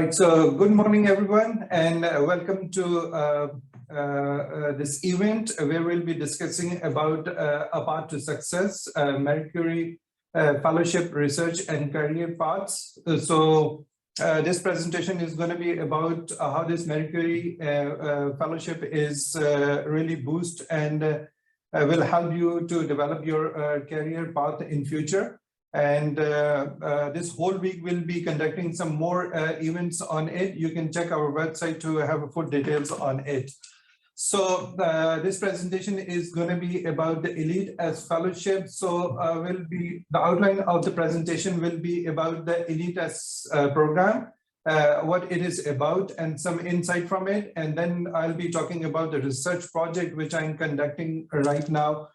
Right, so good morning, everyone, and welcome to this event where we'll be discussing about a path to success, Mercury Fellowship Research and Career Paths. This presentation is going to be about how this Mercury Fellowship is really boost and will help you to develop your career path in future. And this whole week we'll be conducting some more events on it. You can check our website to have full details on it. So this presentation is going to be about the Elite as Fellowship. So the outline of the presentation will be about the Elite as program, what it is about and some insight from it. And then I'll be talking about the research project which I'm conducting right now,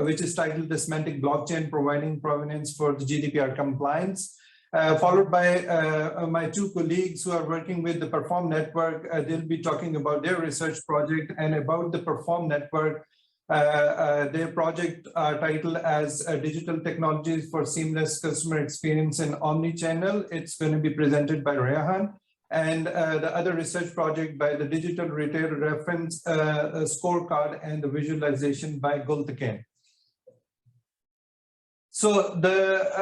which is titled the Semantic Blockchain Providing Provenance for the GDPR Compliance, followed by my two colleagues who are working with the Perform Network. They'll be talking about their research project and about the Perform Network. Their project titled as Digital Technologies for Seamless Customer Experience in Omnichannel. It's going to be presented by Rehan. And the other research project by the Digital Retail Reference Scorecard and the visualization by Gultekin. So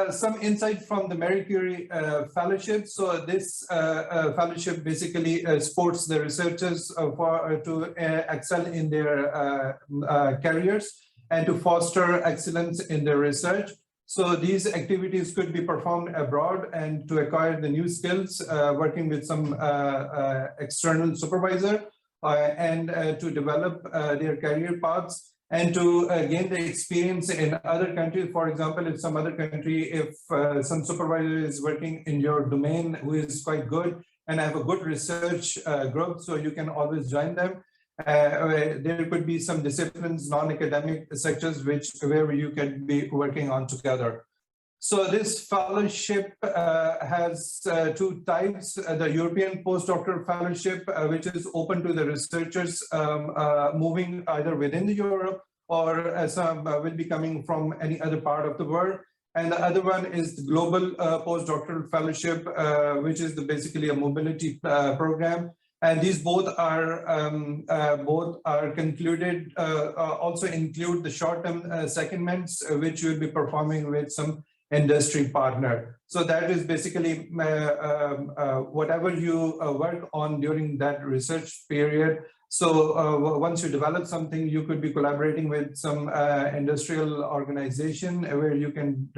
some insight from the Mercury Fellowship. So this fellowship basically supports the researchers to excel in their careers and to foster excellence in their research. So these activities could be performed abroad and to acquire the new skills, working with some external supervisor and to develop their career paths and to gain the experience in other countries. For example, if some other country, if some supervisor is working in your domain who is quite good and have a good research group, so you can always join them. There could be some disciplines, non-academic sectors, where you can be working on together. So this fellowship has two types: the European Postdoctoral Fellowship, which is open to the researchers moving either within Europe or some will be coming from any other part of the world. And the other one is the Global Postdoctoral Fellowship, which is basically a mobility program. And these both are concluded, also include the short-term secondments, which you'll be performing with some industry partner. So that is basically whatever you work on during that research period. So once you develop something, you could be collaborating with some industrial organization where you can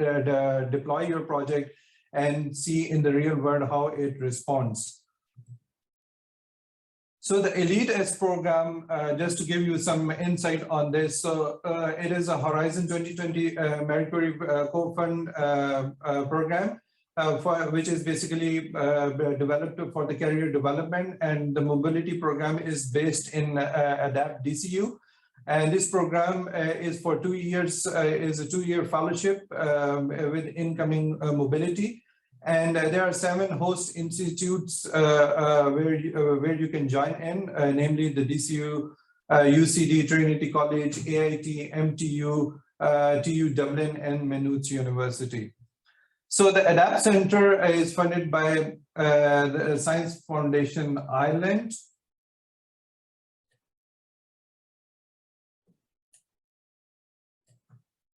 deploy your project and see in the real world how it responds. So the Elite S program, just to give you some insight on this, so it is a Horizon 2020 Mercury co-fund program, which is basically developed for the career development, and the mobility program is based in ADAPT DCU. And this program is for 2 years, is a 2-year fellowship with incoming mobility. And there are 7 host institutes where you can join in, namely the DCU, UCD, Trinity College, AIT, MTU, TU Dublin, and Maynooth University. So the ADAPT Center is funded by the Science Foundation Ireland.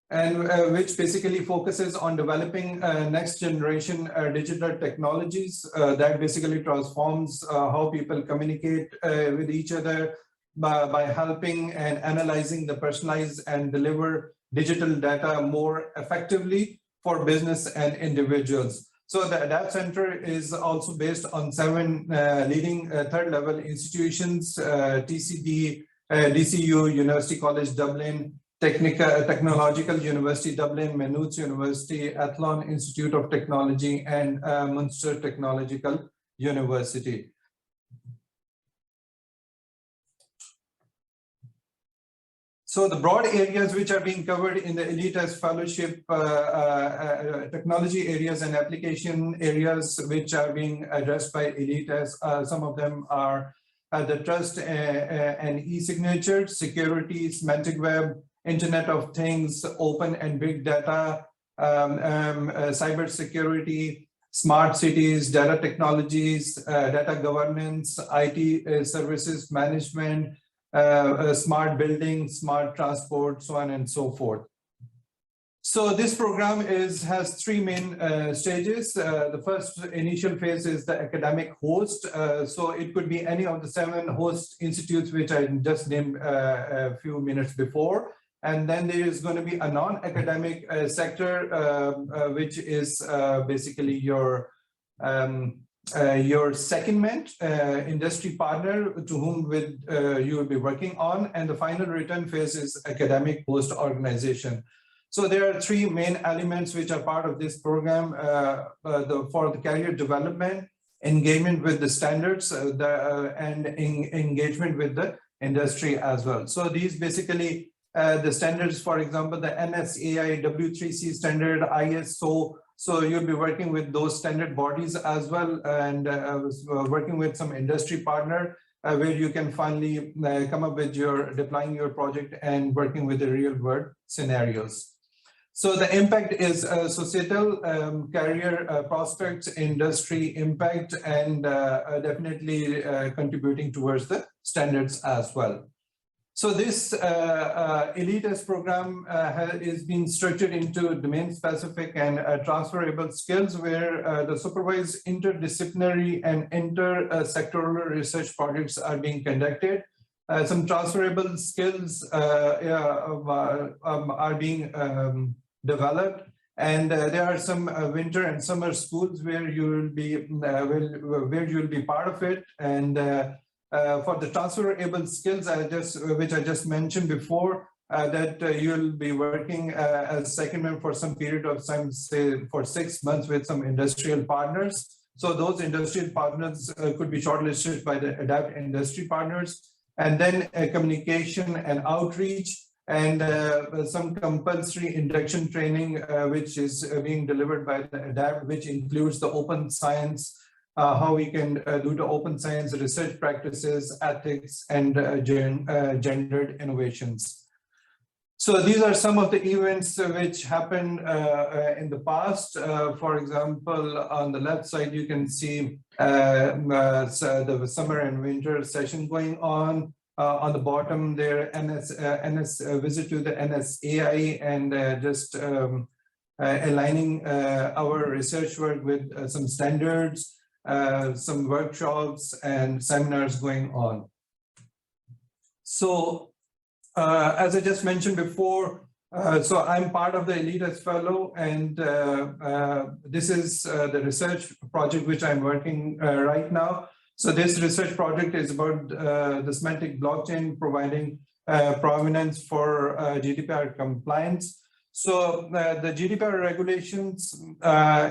And which basically focuses on developing next generation digital technologies that basically transforms how people communicate with each other by helping and analyzing the personalized and deliver digital data more effectively for business and individuals. So the ADAPT Center is also based on 7 leading third-level institutions: TCD, DCU, University College Dublin, Technological University Dublin, Maynooth University, Athlone Institute of Technology, and Munster Technological University. So the broad areas which are being covered in the Elite as Fellowship, technology areas and application areas which are being addressed by Elite as, some of them are the trust and e-signature, security, semantic web, Internet of Things, open and big data, cyber security, smart cities, data technologies, data governance, IT services management, smart buildings, smart transport, so on and so forth. So this program has three main stages. The first initial phase is the academic host. So it could be any of the 7 host institutes, which I just named a few minutes before. And then there is going to be a non-academic sector, which is basically your secondment industry partner to whom you will be working on. And the final return phase is academic host organization. So there are 3 main elements which are part of this program for the career development, engagement with the standards, and engagement with the industry as well. So these basically the standards, for example, the NSAI W3C standard, ISO. So you'll be working with those standard bodies as well, and working with some industry partner where you can finally come up with deploying your project and working with the real world scenarios. So the impact is societal, career prospects, industry impact, and definitely contributing towards the standards as well. So this ELITES program is being structured into domain-specific and transferable skills, where the supervised interdisciplinary and inter-sectoral research projects are being conducted. Some transferable skills are being developed, and there are some winter and summer schools where you will be where you will be part of it. And for the transferable skills, which I just mentioned before, that you'll be working as secondman for some period of time, say for 6 months, with some industrial partners. So those industrial partners could be shortlisted by the ADAPT industry partners, and then communication and outreach, and some compulsory induction training, which is being delivered by the ADAPT, which includes the open science, how we can do the open science research practices, ethics, and gendered innovations. So these are some of the events which happened in the past. For example, on the left side, you can see the summer and winter session going on. On the bottom there, visit to the NSAI, and just aligning our research work with some standards, some workshops and seminars going on. So as I just mentioned before, so I'm part of the ELITES Fellow, and this is the research project which I'm working right now. So this research project is about the semantic blockchain providing provenance for GDPR compliance. So the GDPR regulations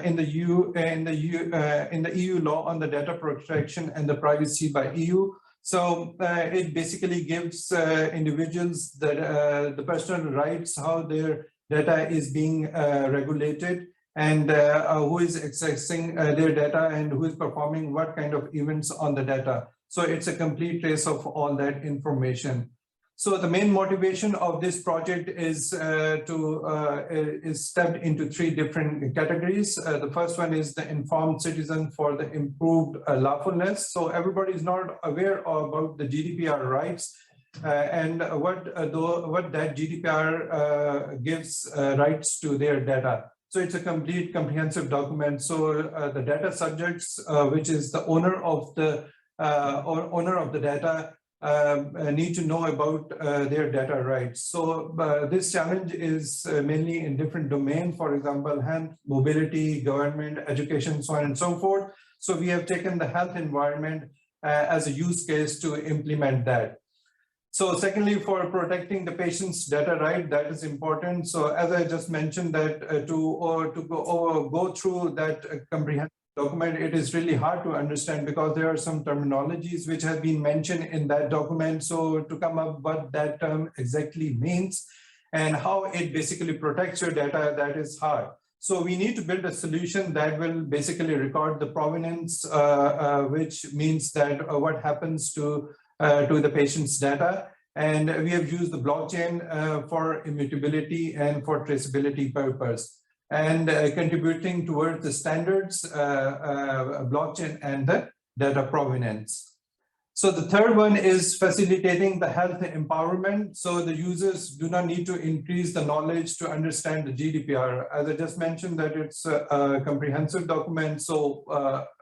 in the EU law on the data protection and the privacy by EU. So it basically gives individuals the personal rights, how their data is being regulated, and who is accessing their data, and who is performing what kind of events on the data. So it's a complete trace of all that information. So the main motivation of this project is stepped into 3 different categories. The first one is the informed citizen for the improved lawfulness. So everybody is not aware about the GDPR rights and what that GDPR gives rights to their data. So it's a complete comprehensive document. So the data subjects, which is the owner of the data, need to know about their data rights. So this challenge is mainly in different domains, for example, health, mobility, government, education, so on and so forth. So we have taken the health environment as a use case to implement that. So secondly, for protecting the patient's data right, that is important. So as I just mentioned, that to go through that comprehensive document, it is really hard to understand because there are some terminologies which have been mentioned in that document. So to come up what that term exactly means and how it basically protects your data, that is hard. So we need to build a solution that will basically record the provenance, which means that what happens to the patient's data. And we have used the blockchain for immutability and for traceability purpose. and contributing towards the standards, blockchain, and the data provenance. So the third one is facilitating the health empowerment. So the users do not need to increase the knowledge to understand the GDPR. As I just mentioned, that it's a comprehensive document. So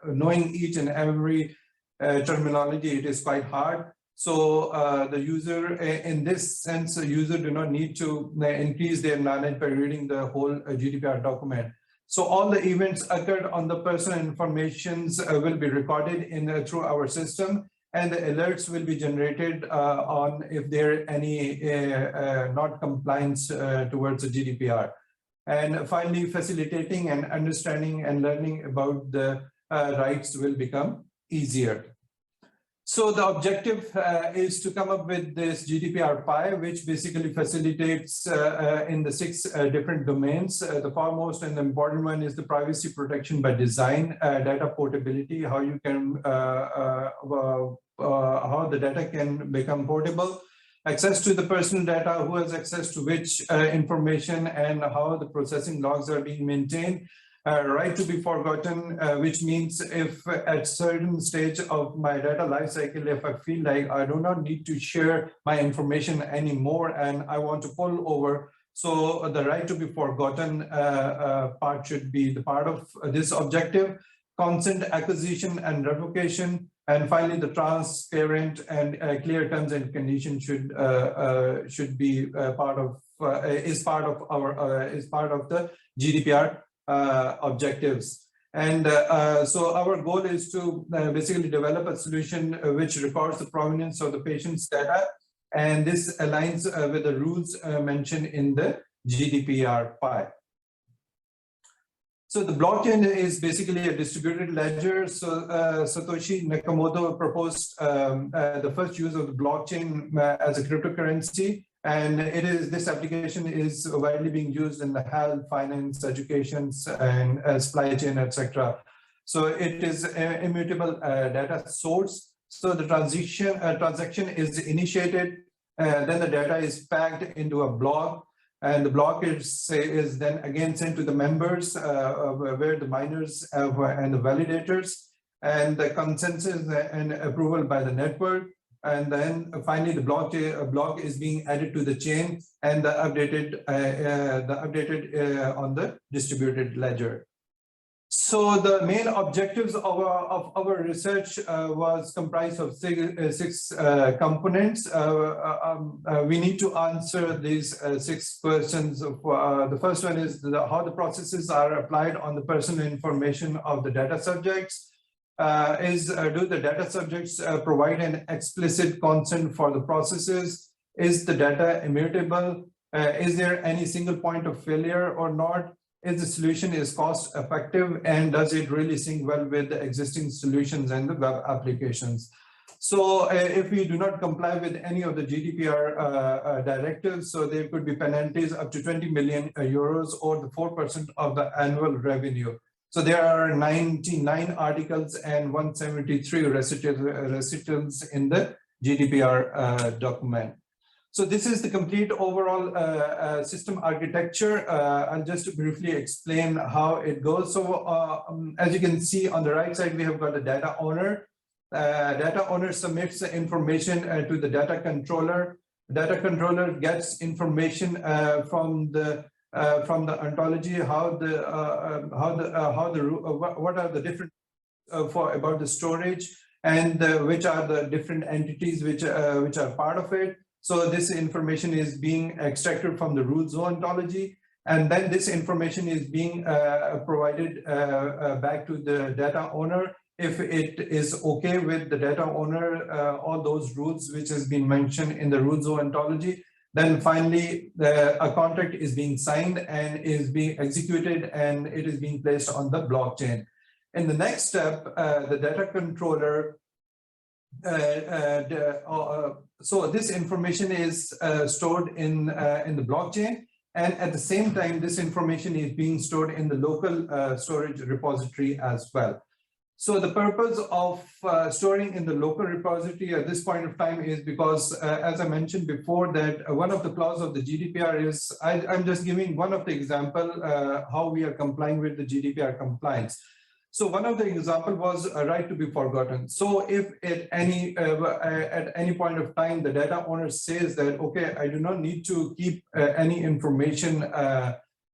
knowing each and every terminology, it is quite hard. So the user, in this sense, the user do not need to increase their knowledge by reading the whole GDPR document. So all the events occurred on the personal informations will be recorded in through our system, and the alerts will be generated on if there are any not compliance towards the GDPR. And finally, facilitating and understanding and learning about the rights will become easier. So the objective is to come up with this GDPR Pi, which basically facilitates in the 6 different domains. The foremost and the important one is the privacy protection by design, data portability, how you can, how the data can become portable, access to the personal data, who has access to which information, and how the processing logs are being maintained. Right to be forgotten, which means if at certain stage of my data lifecycle, if I feel like I do not need to share my information anymore and I want to pull over, so the right to be forgotten part should be the part of this objective. Consent acquisition and revocation, and finally the transparent and clear terms and conditions should be part of is part of the GDPR objectives. And so our goal is to basically develop a solution which records the provenance of the patient's data, and this aligns with the rules mentioned in the GDPR Pi. So the blockchain is basically a distributed ledger. So Satoshi Nakamoto proposed the first use of the blockchain as a cryptocurrency. And this application is widely being used in the health, finance, education, and supply chain, etc. So it is an immutable data source. So the transaction is initiated, then the data is packed into a block, and the block is then again sent to the members, where the miners and the validators, and the consensus and approval by the network. And then finally, the block is being added to the chain and the updated on the distributed ledger. So the main objectives of our research was comprised of six components. We need to answer these 6 questions. The first one is how the processes are applied on the personal information of the data subjects. Do the data subjects provide an explicit consent for the processes? Is the data immutable? Is there any single point of failure or not? Is the solution cost effective, and does it really sync well with the existing solutions and the web applications? So if we do not comply with any of the GDPR directives, so there could be penalties up to 20 million euros or the 4% of the annual revenue. So there are 99 articles and 173 recitals in the GDPR document. So this is the complete overall system architecture. I'll just briefly explain how it goes. So as you can see on the right side, we have got a data owner. Data owner submits the information to the data controller. Data controller gets information from the ontology, what are the different about the storage, and which are the different entities which are part of it. So this information is being extracted from the root zone ontology, and then this information is being provided back to the data owner. If it is okay with the data owner, all those rules which has been mentioned in the root zone ontology, then finally a contract is being signed and is being executed, and it is being placed on the blockchain. In the next step, the data controller, so this information is stored in the blockchain, and at the same time, this information is being stored in the local storage repository as well. So the purpose of storing in the local repository at this point of time is because, as I mentioned before, that one of the clause of the GDPR is, I'm just giving one of the example how we are complying with the GDPR compliance. So one of the example was a right to be forgotten. So if at any point of time the data owner says that, okay, I do not need to keep any information, do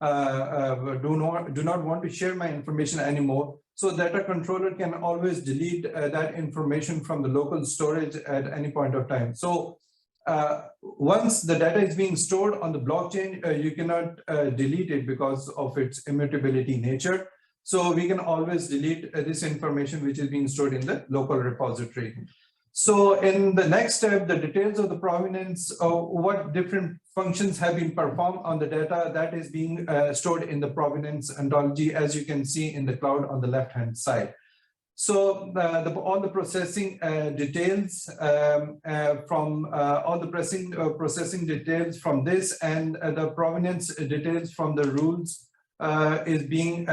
not want to share my information anymore. So data controller can always delete that information from the local storage at any point of time. So once the data is being stored on the blockchain, you cannot delete it because of its immutability nature. So we can always delete this information which is being stored in the local repository. So in the next step, the details of the provenance, what different functions have been performed on the data that is being stored in the provenance ontology, as you can see in the cloud on the left-hand side. So all the processing details from all the processing details from this and the provenance details from the rules is being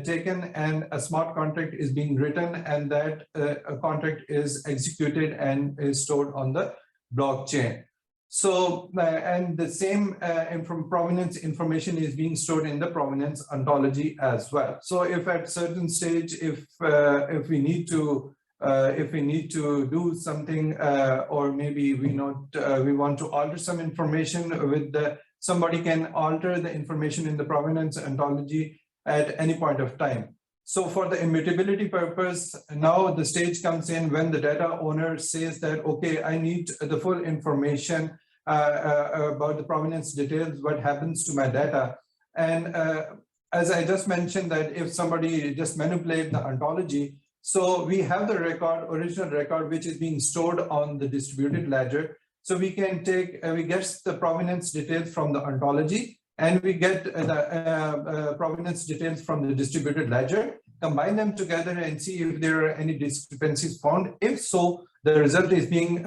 taken, and a smart contract is being written, and that a contract is executed and is stored on the blockchain. So and the same provenance information is being stored in the provenance ontology as well. So if at certain stage, if we need to do something, or maybe we want to alter some information with the, somebody can alter the information in the provenance ontology at any point of time. So for the immutability purpose, now the stage comes in when the data owner says that, okay, I need the full information about the provenance details, what happens to my data. And as I just mentioned, that if somebody just manipulates the ontology, so we have the record, original record, which is being stored on the distributed ledger. So we can take, we get the provenance details from the ontology, and we get the provenance details from the distributed ledger, combine them together and see if there are any discrepancies found. If so, the result is being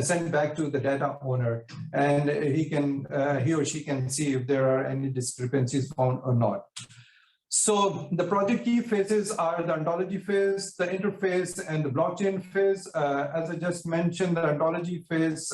sent back to the data owner, and he or she can see if there are any discrepancies found or not. So the project key phases are the ontology phase, the interface, and the blockchain phase. As I just mentioned, the ontology phase,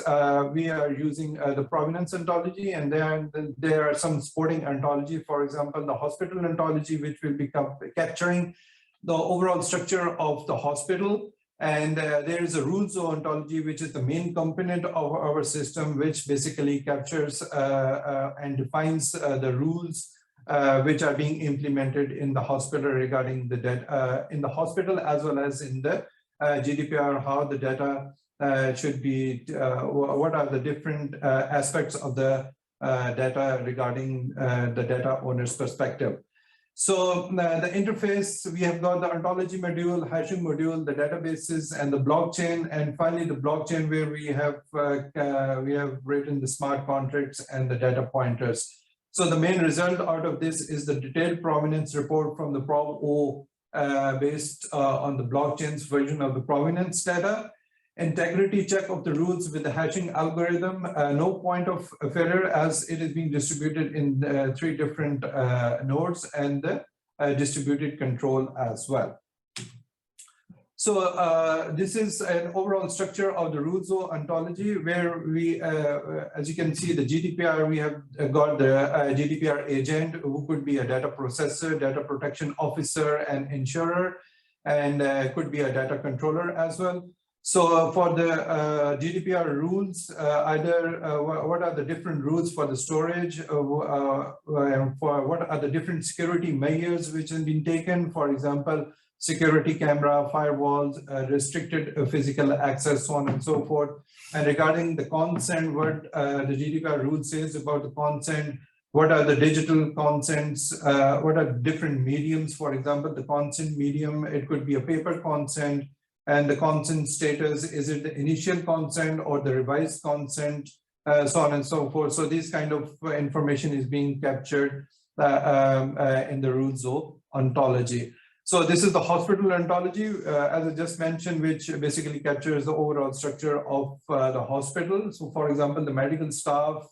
we are using the provenance ontology, and there are some supporting ontology, for example, the hospital ontology, which will be capturing the overall structure of the hospital. And there is a rules ontology, which is the main component of our system, which basically captures and defines the rules which are being implemented in the hospital regarding the data in the hospital, as well as in the GDPR, how the data should be, what are the different aspects of the data regarding the data owner's perspective. So the interface, we have got the ontology module, hashing module, the databases, and the blockchain, and finally the blockchain, where we have written the smart contracts and the data pointers. So the main result out of this is the detailed provenance report from the Prov-O based on the blockchain's version of the provenance data, integrity check of the rules with the hashing algorithm, no point of failure as it is being distributed in 3 different nodes, and the distributed control as well. So this is an overall structure of the rules ontology, where we, as you can see, the GDPR, we have got the GDPR agent, who could be a data processor, data protection officer, and insurer, and could be a data controller as well. So for the GDPR rules, what are the different rules for the storage, for what are the different security measures which have been taken, for example, security camera, firewalls, restricted physical access, so on and so forth. And regarding the consent, what the GDPR rule says about the consent, what are the digital consents, what are different mediums, for example, the consent medium, it could be a paper consent, and the consent status, is it the initial consent or the revised consent, so on and so forth. So this kind of information is being captured in the rules ontology. So this is the hospital ontology, as I just mentioned, which basically captures the overall structure of the hospital. So for example, the medical staff,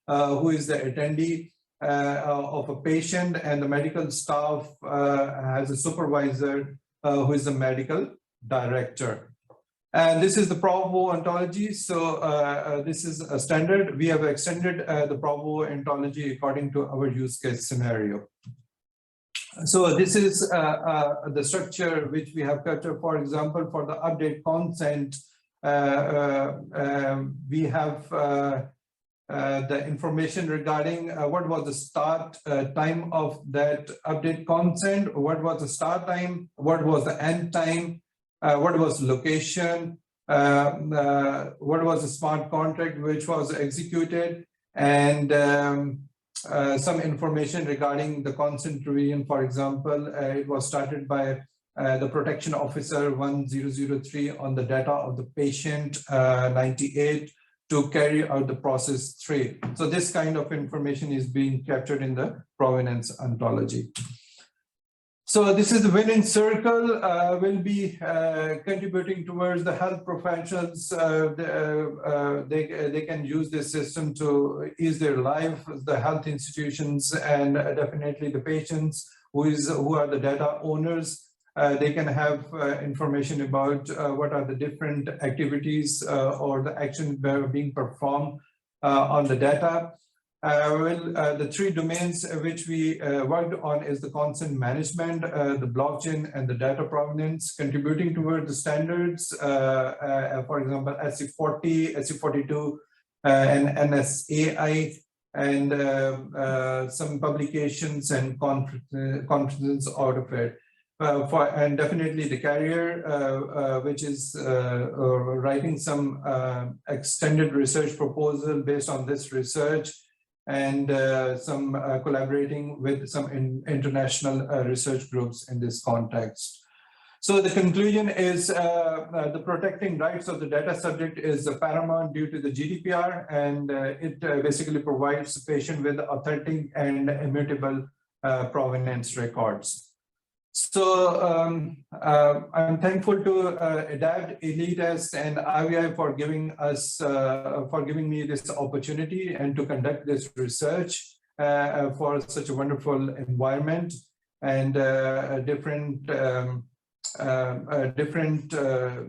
who is the attendee of a patient, and the medical staff has a supervisor who is the medical director. And this is the probable ontology. So this is a standard. We have extended the probable ontology according to our use case scenario. So this is the structure which we have captured. For example, for the update consent, we have the information regarding what was the start time of that update consent, what was the start time, what was the end time, what was location, what was the smart contract which was executed, and some information regarding the consent revision. For example, it was started by the protection officer 1003 on the data of the patient 98 to carry out the process 3. So this kind of information is being captured in the provenance ontology. So this is the winning circle, will be contributing towards the health professionals. They can use this system to ease their life, the health institutions, and definitely the patients who are the data owners. They can have information about what are the different activities or the actions being performed on the data. The 3 domains which we worked on is the consent management, the blockchain, and the data provenance, contributing toward the standards, for example, SC40, SC42, and NSAI, and some publications and conferences out of it. And definitely the carrier, which is writing some extended research proposal based on this research, and some collaborating with some international research groups in this context. So the conclusion is the protecting rights of the data subject is paramount due to the GDPR, and it basically provides the patient with authentic and immutable provenance records. So I'm thankful to ADAPT, Elitist, and IVI for giving me this opportunity and to conduct this research for such a wonderful environment and different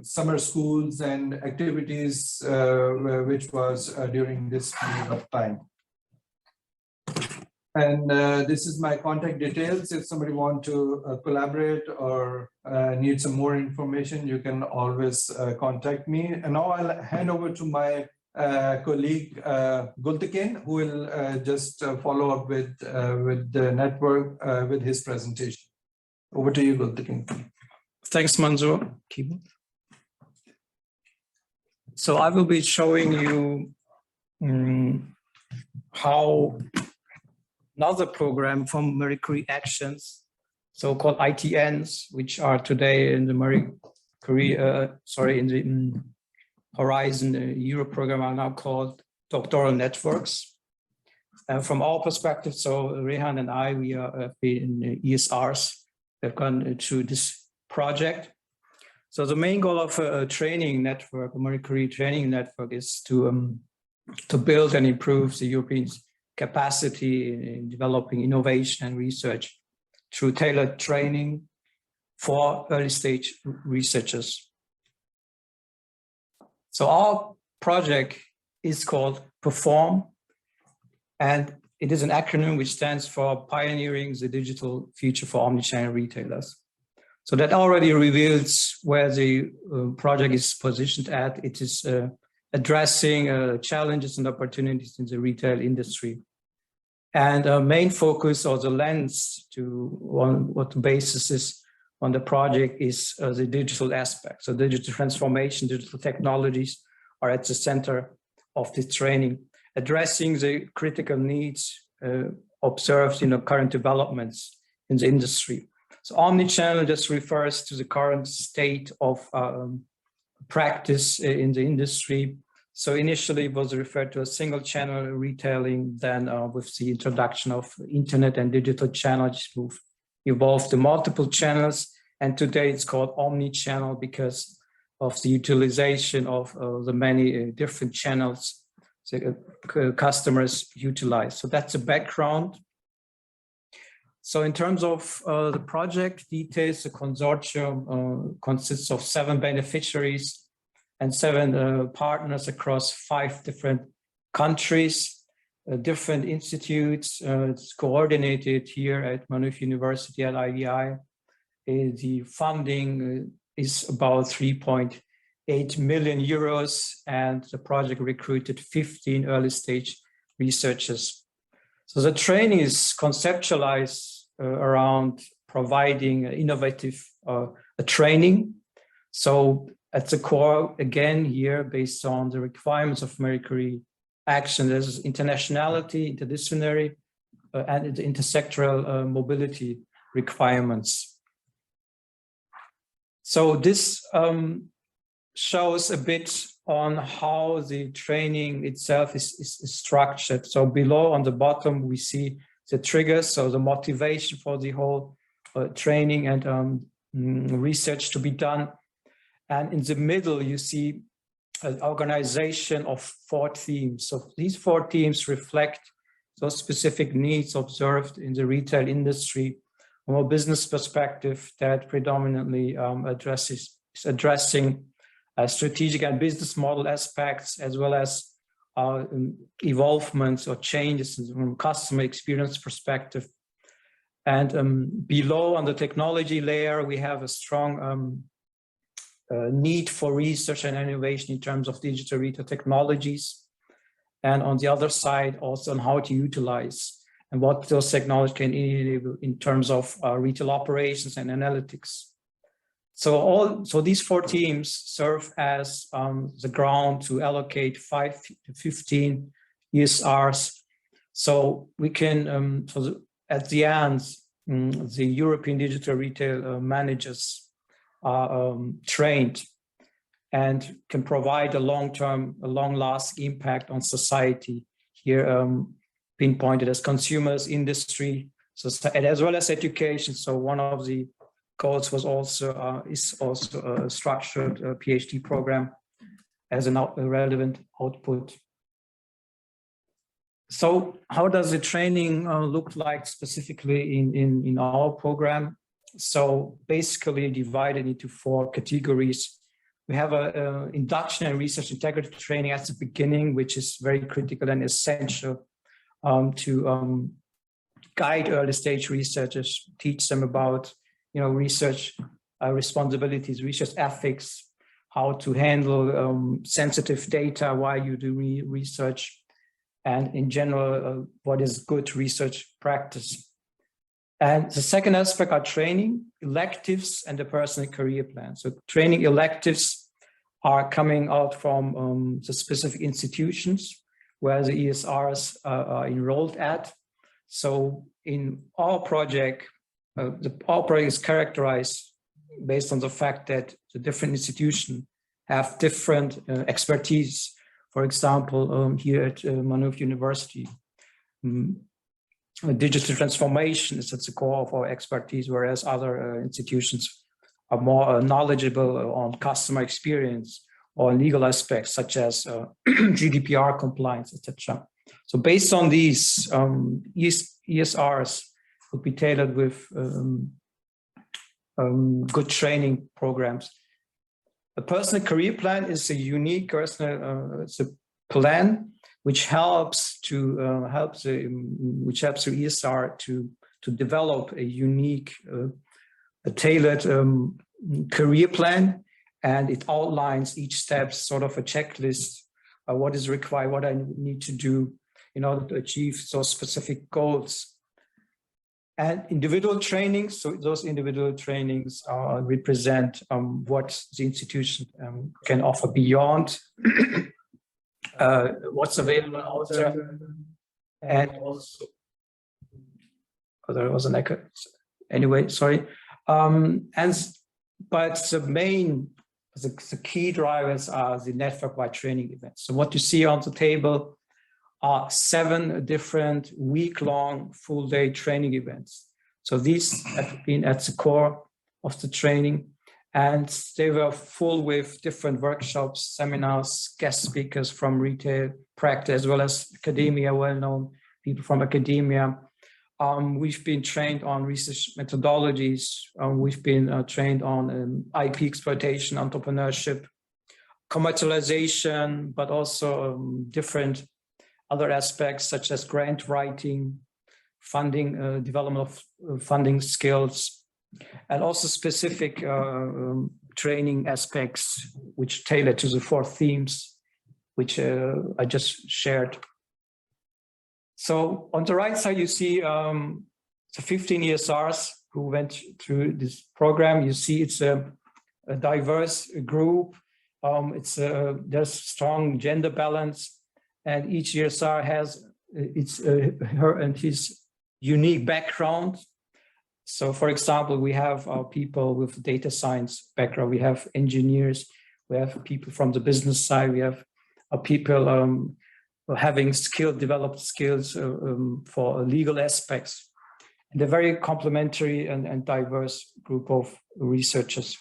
summer schools and activities which was during this period of time. And this is my contact details. If somebody wants to collaborate or need some more information, you can always contact me. And now I'll hand over to my colleague Gultekin, who will just follow up with the network with his presentation. Over to you, Gultekin. Thanks, Mansoor. So I will be showing you how another program from Marie Curie Actions, so-called ITNs, which are today in the Marie Curie, in the Horizon Europe program, are now called doctoral networks. From our perspective, so Rehan and I, we have been ESRs, have gone through this project. So the main goal of a training network, a Marie Curie training network, is to build and improve the European capacity in developing innovation and research through tailored training for early stage researchers. So our project is called PERFORM, and it is an acronym which stands for Pioneering the Digital Future for Omnichannel Retailers. So that already reveals where the project is positioned at. It is addressing challenges and opportunities in the retail industry. And our main focus, or the lens on what the basis is on the project, is the digital aspect. So digital transformation, digital technologies are at the center of this training, addressing the critical needs observed in the current developments in the industry. So omnichannel just refers to the current state of practice in the industry. So initially it was referred to as single channel retailing, then with the introduction of internet and digital channels, evolved to multiple channels. And today it's called omnichannel because of the utilization of the many different channels the customers utilize. So that's the background. So in terms of the project details, the consortium consists of 7 beneficiaries and 7 partners across 5 different countries, different institutes. It's coordinated here at Mansoor University at IVI. The funding is about 3.8 million euros, and the project recruited 15 early stage researchers. So the training is conceptualized around providing innovative training. So at the core, again, here, based on the requirements of Mercury action, there's internationality, interdisciplinary, and intersectoral mobility requirements. So this shows a bit on how the training itself is structured. So below on the bottom, we see the triggers, so the motivation for the whole training and research to be done. And in the middle, you see an organization of 4 themes. So these 4 themes reflect those specific needs observed in the retail industry from a business perspective that predominantly is addressing strategic and business model aspects, as well as evolvements or changes from a customer experience perspective. And below on the technology layer, we have a strong need for research and innovation in terms of digital retail technologies. And on the other side, also on how to utilize and what those technologies can enable in terms of retail operations and analytics. So these 4 teams serve as the ground to allocate 5 to 15 ESRs. So we can, at the end, the European digital retail managers are trained and can provide a long-term, long-lasting impact on society. Here, pinpointed as consumers, industry, as well as education. So one of the goals was also is also a structured PhD program as a relevant output. So how does the training look like specifically in our program? So basically divided into 4 categories. We have a induction and research integrity training at the beginning, which is very critical and essential to guide early stage researchers, teach them about research responsibilities, research ethics, how to handle sensitive data while you do research, and in general, what is good research practice. And the second aspect are training, electives, and the personal career plan. So training electives are coming out from the specific institutions where the ESRs are enrolled at. So in our project, our project is characterized based on the fact that the different institutions have different expertise. For example, here at Mansoor University, digital transformation is at the core of our expertise, whereas other institutions are more knowledgeable on customer experience or legal aspects such as GDPR compliance, etc. So based on these, ESRs would be tailored with good training programs. A personal career plan is a unique personal it's a plan which helps to the ESR to develop a unique, tailored career plan, and it outlines each step, sort of a checklist, what is required, what I need to do in order to achieve those specific goals. And individual trainings, so those individual trainings represent what the institution can offer beyond what's available out there. And also, there was an echo. Anyway, sorry. But the key drivers are the network-wide training events. So what you see on the table are 7 different week-long full-day training events. So these have been at the core of the training, and they were full with different workshops, seminars, guest speakers from retail practice, as well as academia, well-known people from academia, We've been trained on research methodologies. We've been trained on IP exploitation, entrepreneurship, commercialization, but also different other aspects such as grant writing, funding, development of funding skills, and also specific training aspects which tailor to the 4 themes, which I just shared. So on the right side, you see the 15 ESRs who went through this program. You see it's a diverse group. There's strong gender balance, and each ESR has her and his unique background. So, for example, we have people with data science background. We have engineers. We have people from the business side. We have people having developed skills for legal aspects. And a very complementary and diverse group of researchers.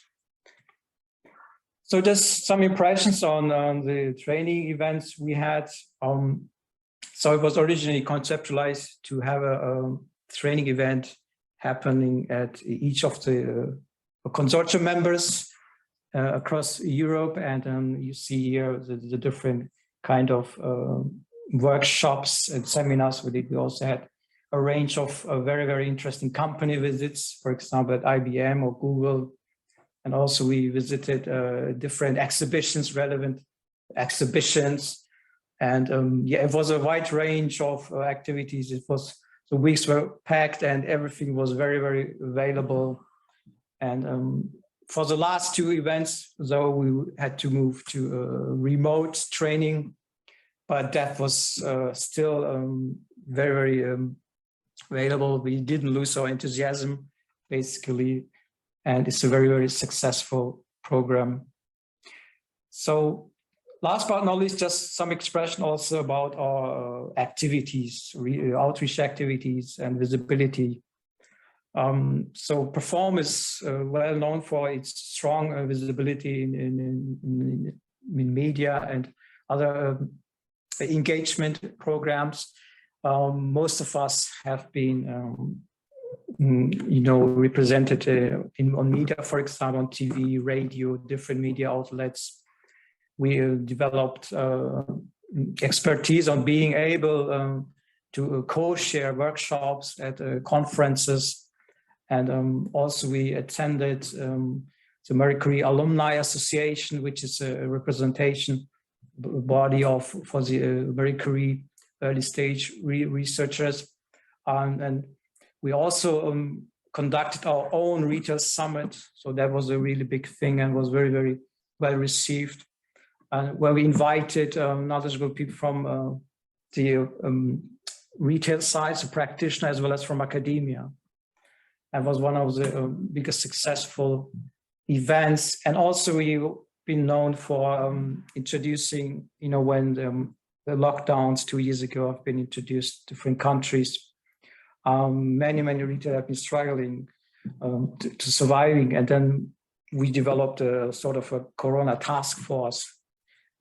So just some impressions on the training events we had. So it was originally conceptualized to have a training event happening at each of the consortium members across Europe. And you see here the different kind of workshops and seminars we did. We also had a range of very, very interesting company visits, for example, at IBM or Google. And also we visited different exhibitions, relevant exhibitions. And yeah, it was a wide range of activities. The weeks were packed and everything was very, very available. And for the last 2 events, though, we had to move to remote training, but that was still very, very available. We didn't lose our enthusiasm, basically, and it's a very, very successful program. So last but not least, just some expression also about our activities, outreach activities and visibility. So Perform is well known for its strong visibility in media and other engagement programs. Most of us have been, represented on media, for example, on TV, radio, different media outlets. We developed expertise on being able to co-share workshops at conferences. And also we attended the Marie Curie Alumni Association, which is a representation body for the Marie Curie early stage researchers. And we also conducted our own retail summit. So that was a really big thing and was very, very well received. Where we invited knowledgeable people from the retail side, the practitioner, as well as from academia. And was one of the biggest successful events. And also we've been known for introducing, when the lockdowns 2 years ago have been introduced to different countries. Many retailers have been struggling to surviving. And then we developed a sort of a Corona task force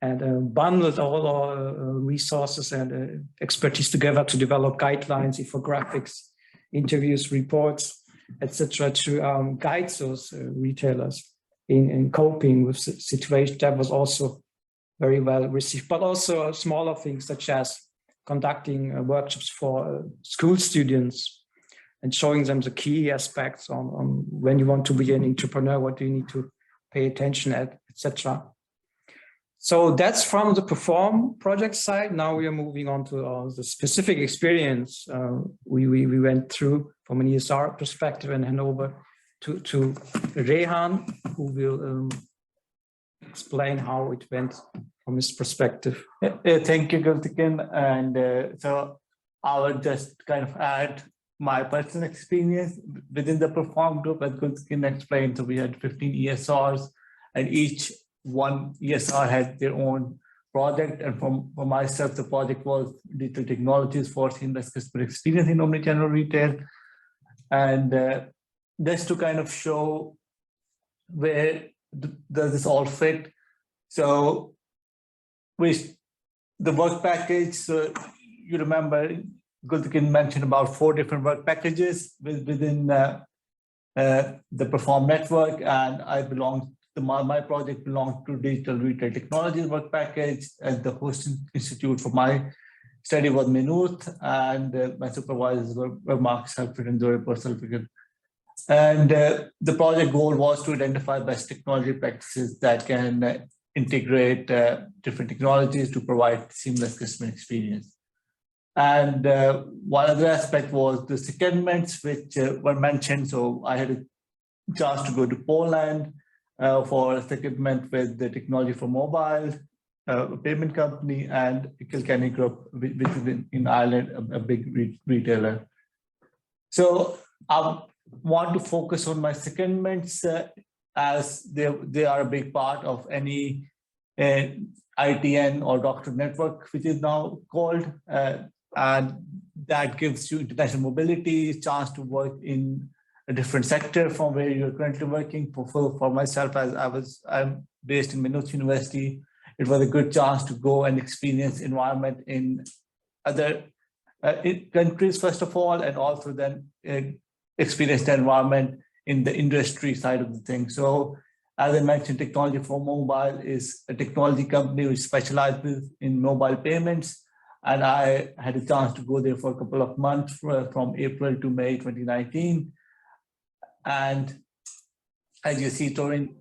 and bundled all our resources and expertise together to develop guidelines, infographics, interviews, reports, etc., to guide those retailers in coping with the situation. That was also very well received, but also smaller things such as conducting workshops for school students and showing them the key aspects on when you want to be an entrepreneur, what do you need to pay attention at, etc. So that's from the Perform project side. Now we are moving on to the specific experience we went through from an ESR perspective, and hand over to Rehan, who will explain how it went from his perspective. Thank you, Gultikin. And so I will just kind of add my personal experience within the Perform group. As Gultikin explained, so we had 15 ESRs, and each one ESR has their own project. And for myself, the project was digital technologies for seamless customer experience in omnichannel retail. And just to kind of show where does this all fit. So with the work package, so you remember Gultikin mentioned about 4 different work packages within the Perform network, and I belong to my project belongs to Digital Retail Technologies work package, and the hosting institute for my study was Minooth, and my supervisors were Mark Selfrid and Zoe Purcell. And the project goal was to identify best technology practices that can integrate different technologies to provide seamless customer experience. And one other aspect was the secondments, which were mentioned. So I had a chance to go to Poland for a secondment with the technology for mobile, a payment company, and Kilkenny Group, which is in Ireland, a big retailer. So I want to focus on my secondments as they are a big part of any ITN or doctor network, which is now called, and that gives you international mobility, chance to work in a different sector from where you're currently working. For myself, as I'm based in Minooth University, it was a good chance to go and experience environment in other countries, first of all, and also then experience the environment in the industry side of the thing. So as I mentioned, Technology for Mobile is a technology company which specializes in mobile payments. And I had a chance to go there for a couple of months from April to May 2019. And as you see, Turin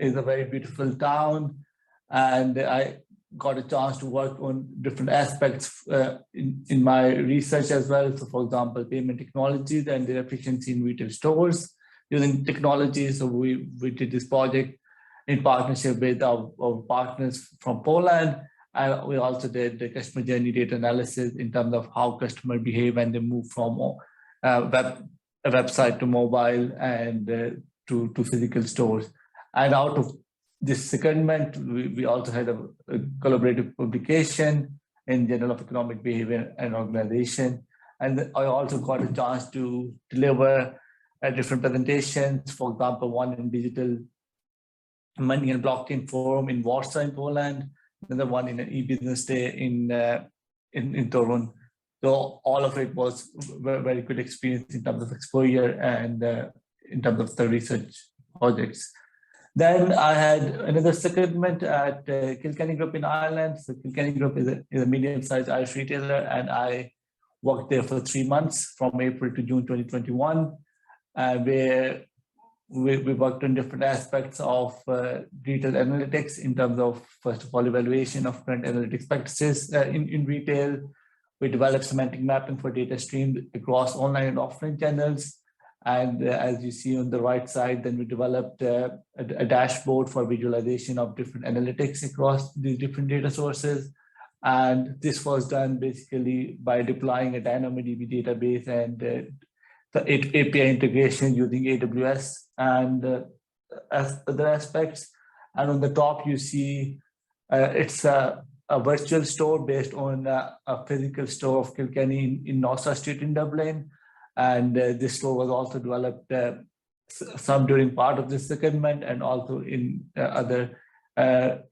is a very beautiful town. And I got a chance to work on different aspects in my research as well. So for example, payment technologies and their efficiency in retail stores using technology. So we did this project in partnership with our partners from Poland. And we also did the customer journey data analysis in terms of how customers behave when they move from a website to mobile and to physical stores. And out of this secondment, we also had a collaborative publication in Journal of Economic Behavior and Organization. And I also got a chance to deliver different presentations, for example, one in Digital Money and Blockchain Forum in Warsaw in Poland, another one in an e-business day in Toronto. So all of it was very, very good experience in terms of exposure and in terms of the research projects. Then I had another secondment at Kilkenny Group in Ireland. So Kilkenny Group is a medium-sized Irish retailer, and I worked there for 3 months from April to June 2021, where we worked on different aspects of retail analytics in terms of, first of all, evaluation of current analytics practices in retail. We developed semantic mapping for data streams across online and offline channels. And as you see on the right side, then we developed a dashboard for visualization of different analytics across these different data sources. And this was done basically by deploying a DynamoDB database and the API integration using AWS and other aspects. And on the top, you see it's a virtual store based on a physical store of Kilkenny in Nossa Street in Dublin. And this store was also developed some during part of this secondment and also in other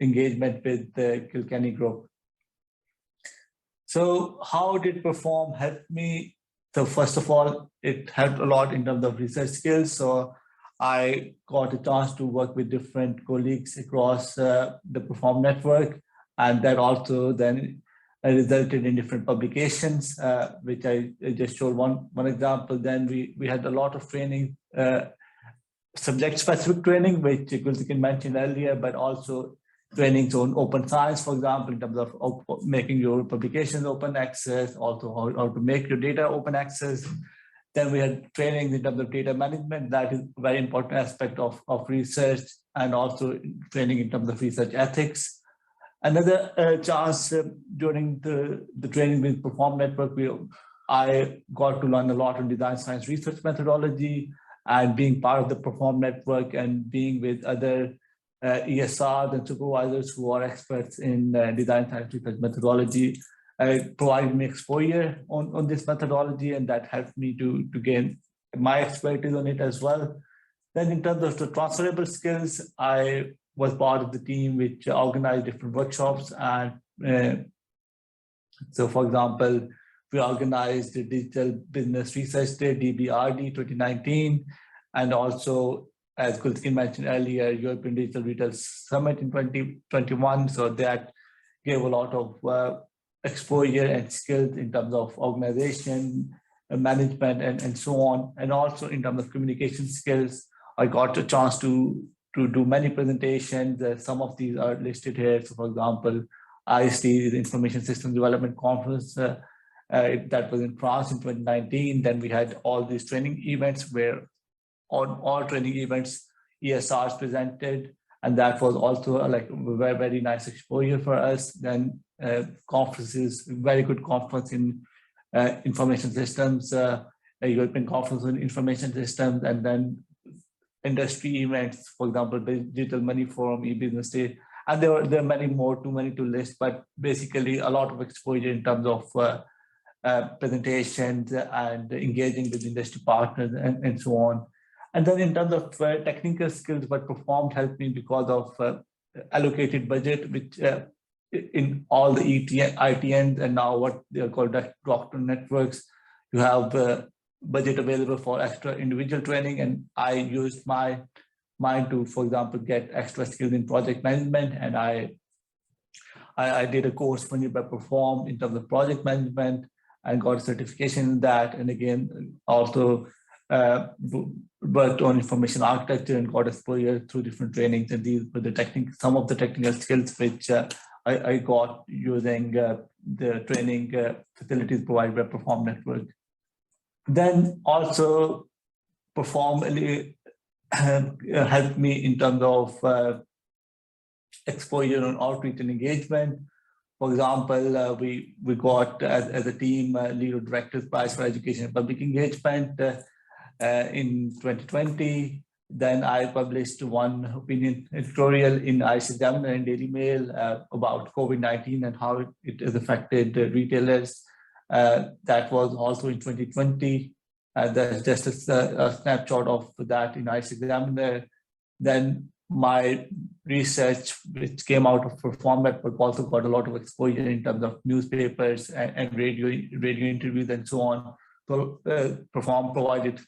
engagement with the Kilkenny Group. So how did Perform help me? So first of all, it helped a lot in terms of research skills. So I got a chance to work with different colleagues across the Perform network. And that also then resulted in different publications, which I just showed one example. Then we had a lot of training, subject-specific training, which Gultikin mentioned earlier, but also trainings on open science, for example, in terms of making your publications open access, also how to make your data open access. Then we had training in terms of data management. That is a very important aspect of research, and also training in terms of research ethics. Another chance during the training with Perform Network, I got to learn a lot on design science research methodology, and being part of the Perform Network and being with other ESRs and supervisors who are experts in design science research methodology provided me exposure on this methodology, and that helped me to gain my expertise on it as well. Then in terms of the transferable skills, I was part of the team which organized different workshops. And so, for example, We organized the Digital Business Research Day, DBRD 2019, and also, as Gultikin mentioned earlier, European Digital Retail Summit in 2021. So that gave a lot of exposure and skills in terms of organization, management, and so on. And also in terms of communication skills, I got a chance to do many presentations. Some of these are listed here. So for example, IST, the Information Systems Development Conference, that was in France in 2019. Then we had all these training events where on all training events, ESRs presented, and that was also like a very, very nice exposure for us. Then conferences, very good conference in information systems, a European conference in information systems, and then industry events, for example, the Digital Money Forum, e-business day, and there are many more, too many to list, but basically a lot of exposure in terms of presentations and engaging with industry partners and so on. And then in terms of technical skills, what performed helped me because of allocated budget, which in all the ITNs and now what they are called doctor networks, you have budget available for extra individual training. And I used mine to, for example, get extra skills in project management. And I did a course funded by Perform in terms of project management and got a certification in that. And again, also worked on information architecture and got exposure through different trainings. And these were some of the technical skills which I got using the training facilities provided by Perform Network. Then also Perform helped me in terms of exposure on outreach and engagement. For example, we got as a team Leader Directors Prize for Education and Public Engagement in 2020. Then I published one opinion editorial in Irish Examiner and Daily Mail about COVID-19 and how it has affected retailers. That was also in 2020. That's just a snapshot of that in Irish Examiner. Then my research, which came out of Perform Network, also got a lot of exposure in terms of newspapers and radio interviews and so on. So Perform provided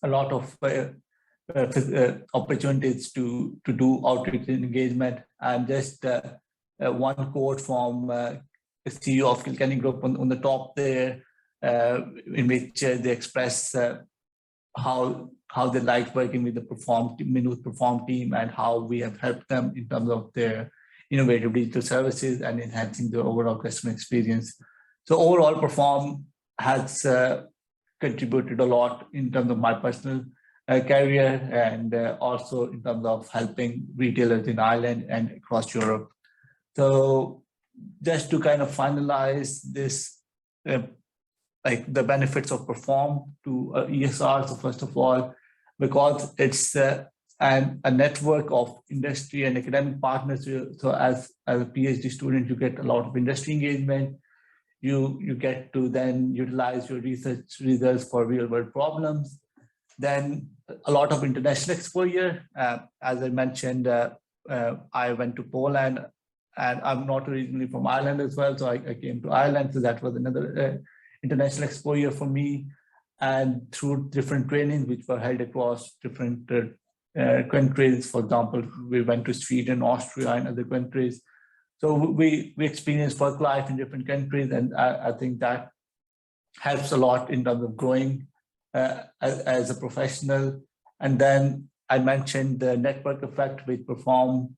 a lot of opportunities to do outreach and engagement. And just one quote from the CEO of Kilkenny Group on the top there, in which they express how they like working with the Perform team and how we have helped them in terms of their innovative digital services and enhancing the overall customer experience. So overall, Perform has contributed a lot in terms of my personal career and also in terms of helping retailers in Ireland and across Europe. So just to kind of finalize this, like the benefits of Perform to ESR. So first of all, because it's a network of industry and academic partners. So as a PhD student, you get a lot of industry engagement. You get to then utilize your research results for real world problems. Then a lot of international exposure. As I mentioned, I went to Poland and I'm not originally from Ireland as well. So I came to Ireland. So that was another international exposure for me. And through different trainings, which were held across different countries. For example, we went to Sweden, Austria, and other countries. So we experienced work life in different countries. And I think that helps a lot in terms of growing as a professional. And then I mentioned the network effect which Perform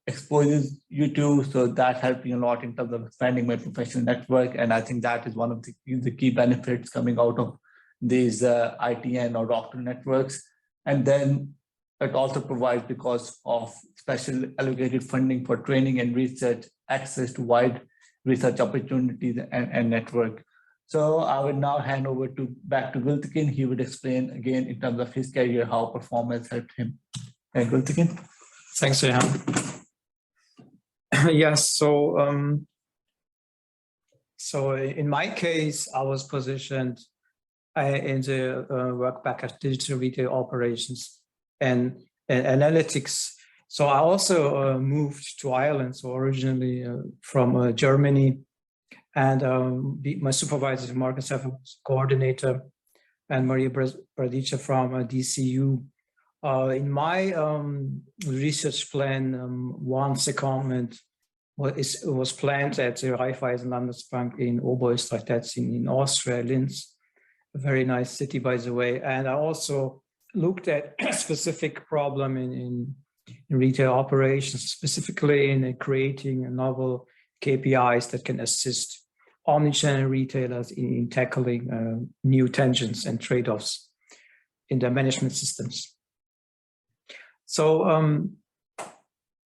exposes you to. So that helped me a lot in terms of expanding my professional network. And I think that is one of the key benefits coming out of these ITN or doctoral networks. And then it also provides, because of special allocated funding for training and research, access to wide research opportunities and network. So I would now hand over back to Gultikin. He would explain again in terms of his career, how performance helped him. And Gultikin. Thanks, Rehan. Yes, so in my case, I was positioned in the work package digital retail operations and analytics. So I also moved to Ireland, so originally from Germany. And my supervisor, Marcus F. was coordinator, and Maria Bradica from DCU. In my research plan, one secondment was planned at the Raiffeisen Landesbank in Oberösterreich, that's in Austria, Linz, a very nice city, by the way. And I also looked at a specific problem in retail operations, specifically in creating novel KPIs that can assist omnichannel retailers in tackling new tensions and trade-offs in their management systems. So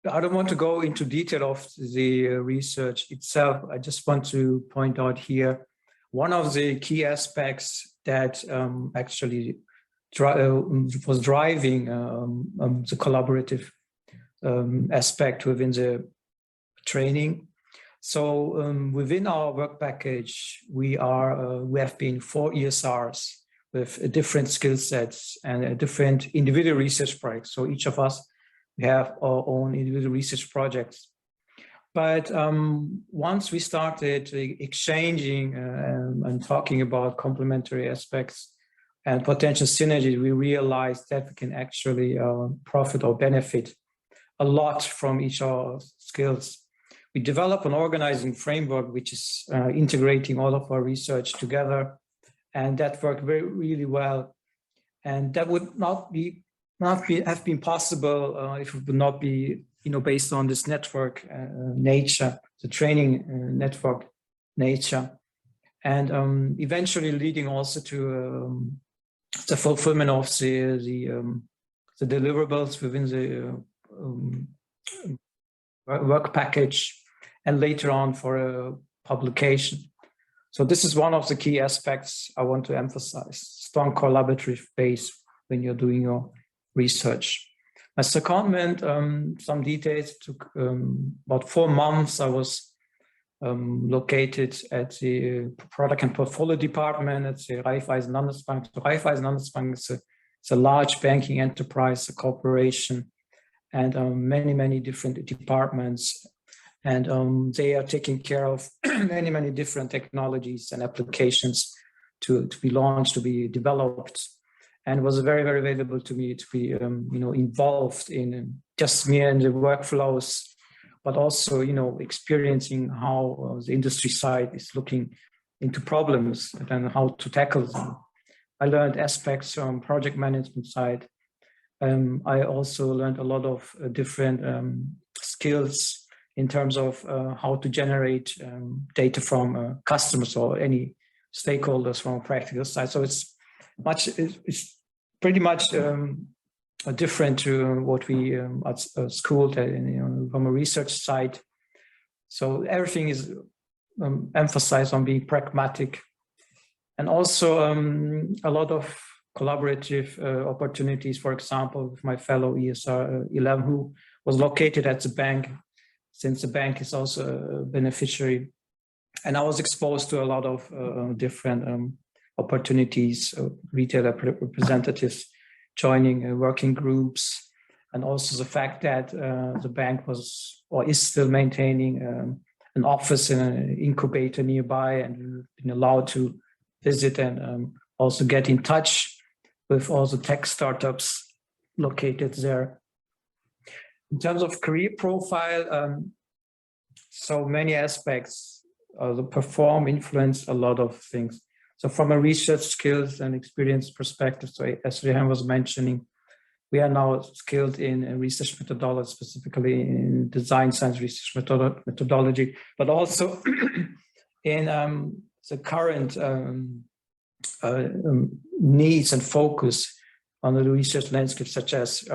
I don't want to go into detail of the research itself. I just want to point out here one of the key aspects that actually was driving the collaborative aspect within the training. So within our work package, we have been 4 ESRs with different skill sets and different individual research projects. So each of us, we have our own individual research projects. But once we started exchanging and talking about complementary aspects and potential synergy, we realized that we can actually profit or benefit a lot from each of our skills. We develop an organizing framework which is integrating all of our research together, and that worked really well. And that would not have been possible if it would not be, based on this network nature, the training network nature, and eventually leading also to the fulfillment of the deliverables within the work package, and later on for a publication. So this is one of the key aspects I want to emphasize: strong collaborative base when you're doing your research. My secondment, some details, took about 4 months. I was located at the product and portfolio department at the Raiffeisen Landesbank. The Raiffeisen Landesbank is a large banking enterprise, a corporation, and many different departments. And they are taking care of many different technologies and applications to be launched, to be developed. And it was very valuable to me to be involved in just me and the workflows, but also experiencing how the industry side is looking into problems and how to tackle them. I learned aspects from project management side. I also learned a lot of different skills in terms of how to generate data from customers or any stakeholders from a practical side. So it's pretty much different to what we at school from a research side. So everything is emphasized on being pragmatic, and also a lot of collaborative opportunities. For example, with my fellow ESR 11 who was located at the bank, since the bank is also a beneficiary, and I was exposed to a lot of different opportunities, retailer representatives joining working groups, and also the fact that the bank was or is still maintaining an office in an incubator nearby, and been allowed to visit and also get in touch with all the tech startups located there. In terms of career profile, so many aspects, the perform influence a lot of things. So from a research skills and experience perspective, so as Rehan was mentioning, we are now skilled in research methodology, specifically in design science research methodology, but also in the current needs and focus on the research landscape, such as,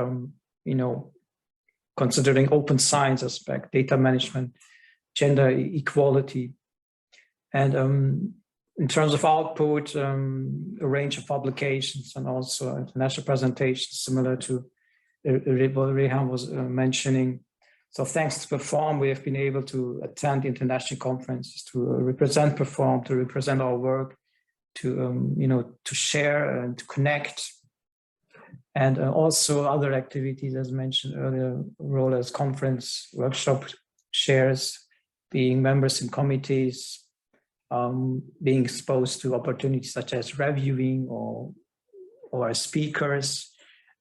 considering open science aspect, data management, gender equality, and in terms of output, a range of publications and also international presentations, similar to what Rehan was mentioning. So thanks to Perform, we have been able to attend international conferences, to represent Perform, to represent our work, to to share and to connect, and also other activities, as mentioned earlier, role as conference, workshop shares, being members in committees, being exposed to opportunities such as reviewing or as speakers,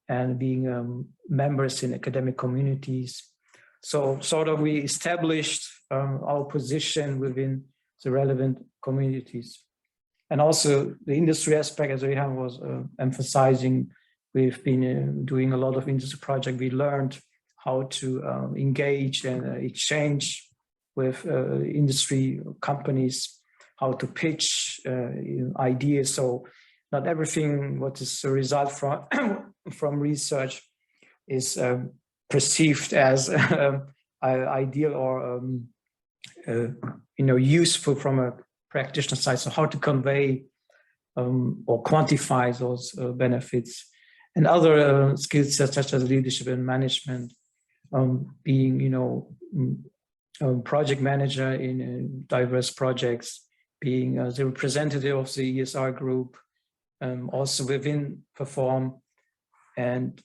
and being members in academic communities. So sort of we established our position within the relevant communities. And also the industry aspect, as Rehan was emphasizing, we've been doing a lot of industry projects. We learned how to engage and exchange with industry companies, how to pitch ideas. So not everything what is a result from research is perceived as ideal or useful from a practitioner side. So how to convey or quantify those benefits, and other skill sets such as leadership and management, being project manager in diverse projects, being the representative of the ESR group, also within Perform, and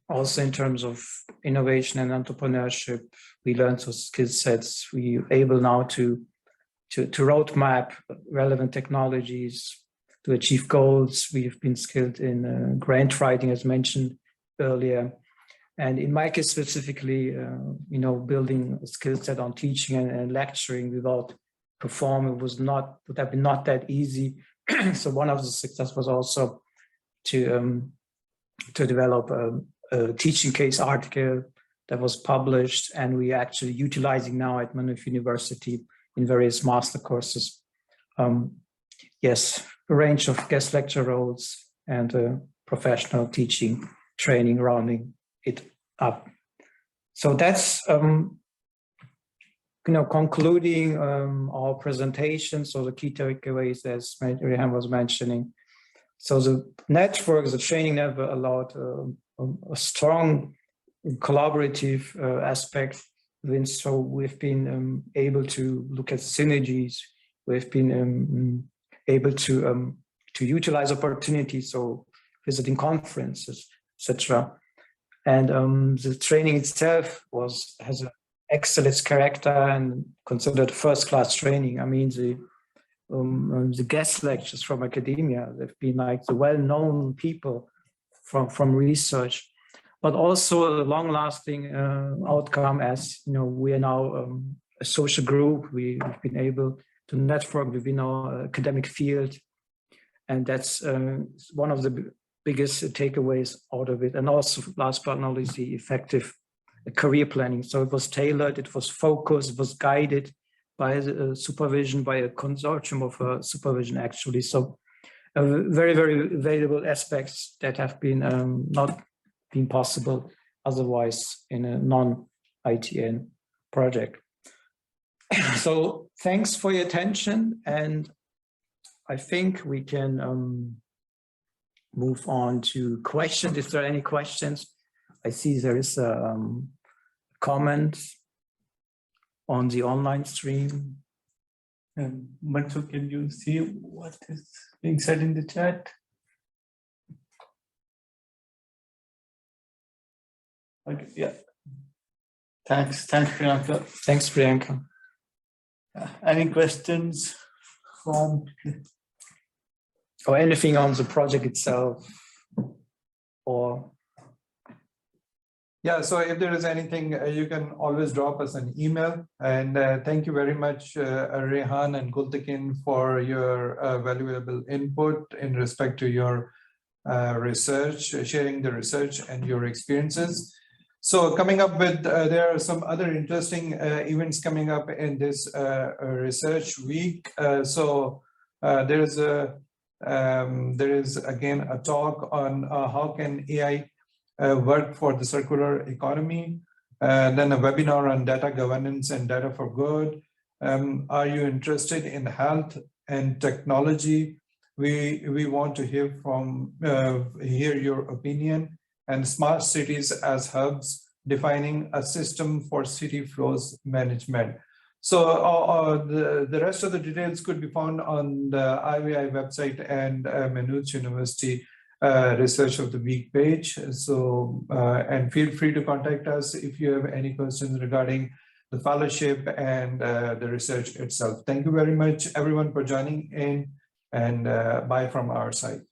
also in terms of innovation and entrepreneurship, we learned those skill sets. We're able now to roadmap relevant technologies to achieve goals. We've been skilled in grant writing, as mentioned earlier. And in my case specifically, building a skill set on teaching and lecturing without Perform would have been not that easy. So one of the success was also to develop a teaching case article that was published, and we actually utilizing now at Maynooth University in various master courses. Yes, a range of guest lecture roles and professional teaching training rounding it up. So that's concluding our presentation. So the key takeaways, as Rehan was mentioning. So the network, the training never allowed a strong collaborative aspect. So we've been able to look at synergies. We've been able to utilize opportunities, so visiting conferences, etc. And the training itself has an excellence character and considered first-class training. I mean, the guest lectures from academia, they've been like the well-known people from research, but also a long-lasting outcome. As we are now a social group. We've been able to network within our academic field, and that's one of the biggest takeaways out of it. And also, last but not least, the effective career planning. So it was tailored, it was focused, it was guided by supervision, by a consortium of supervision, actually. So very, very valuable aspects that have been not been possible otherwise in a non-ITN project. So thanks for your attention, and I think we can move on to questions. If there are any questions, I see there is a comment on the online stream. Mansoor, can you see what is being said in the chat? Okay, yeah. Thanks, Priyanka. Thanks, Priyanka. Any questions from? Or anything on the project itself, or? Yeah, so if there is anything, you can always drop us an email. And thank you very much, Rehan and Gultekin, for your valuable input in respect to your research, sharing the research and your experiences. So coming up with, there are some other interesting events coming up in this research week. There is again a talk on how can AI work for the circular economy, then a webinar on data governance and data for good. Are you interested in health and technology? We want to hear your opinion. And smart cities as hubs, defining a system for city flows management. So the rest of the details could be found on the IVI website and Maynooth University Research of the Week page. So, and feel free to contact us if you have any questions regarding the fellowship and the research itself. Thank you very much, everyone, for joining in, and bye from our side.